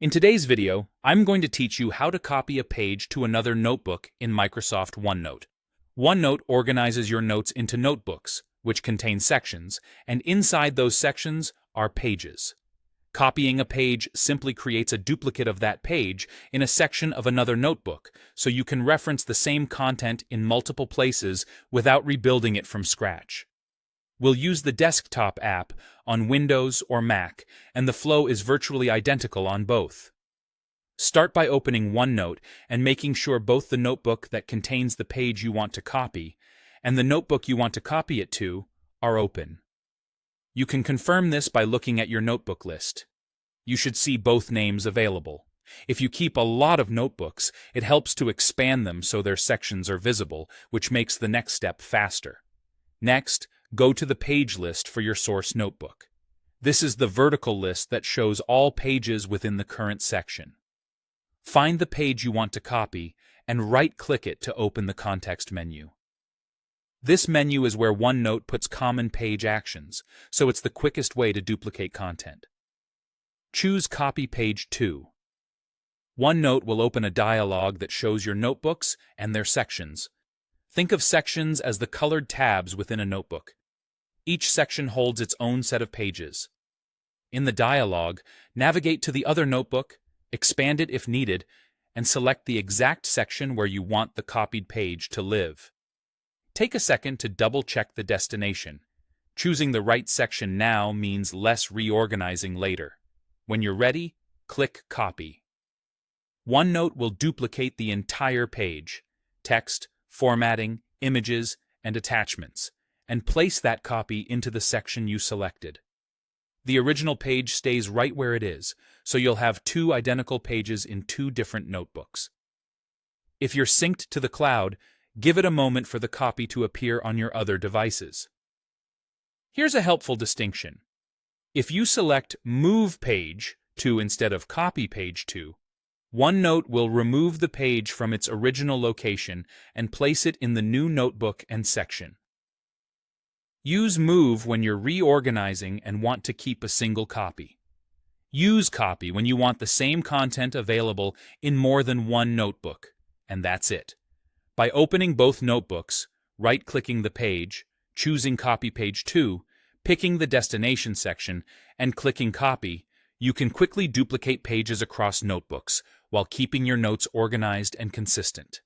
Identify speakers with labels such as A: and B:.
A: In today's video, I'm going to teach you how to copy a page to another notebook in Microsoft OneNote. OneNote organizes your notes into notebooks, which contain sections, and inside those sections are pages. Copying a page simply creates a duplicate of that page in a section of another notebook, so you can reference the same content in multiple places without rebuilding it from scratch. We'll use the desktop app on Windows or Mac, and the flow is virtually identical on both. Start by opening OneNote and making sure both the notebook that contains the page you want to copy and the notebook you want to copy it to are open. You can confirm this by looking at your notebook list. You should see both names available. If you keep a lot of notebooks, it helps to expand them so their sections are visible, which makes the next step faster. Next, go to the page list for your source notebook. This is the vertical list that shows all pages within the current section. Find the page you want to copy and right-click it to open the context menu. This menu is where OneNote puts common page actions, so it's the quickest way to duplicate content. Choose Copy Page To. OneNote will open a dialog that shows your notebooks and their sections. Think of sections as the colored tabs within a notebook. Each section holds its own set of pages. In the dialog, navigate to the other notebook, expand it if needed, and select the exact section where you want the copied page to live. Take a second to double-check the destination. Choosing the right section now means less reorganizing later. When you're ready, click Copy. OneNote will duplicate the entire page, text, formatting, images, and attachments, and place that copy into the section you selected. The original page stays right where it is, so you'll have two identical pages in two different notebooks. If you're synced to the cloud, give it a moment for the copy to appear on your other devices. Here's a helpful distinction. If you select Move Page to instead of Copy Page to, OneNote will remove the page from its original location and place it in the new notebook and section. Use Move when you're reorganizing and want to keep a single copy. Use Copy when you want the same content available in more than one notebook, and that's it. By opening both notebooks, right-clicking the page, choosing Copy Page To, picking the destination section, and clicking Copy, you can quickly duplicate pages across notebooks while keeping your notes organized and consistent.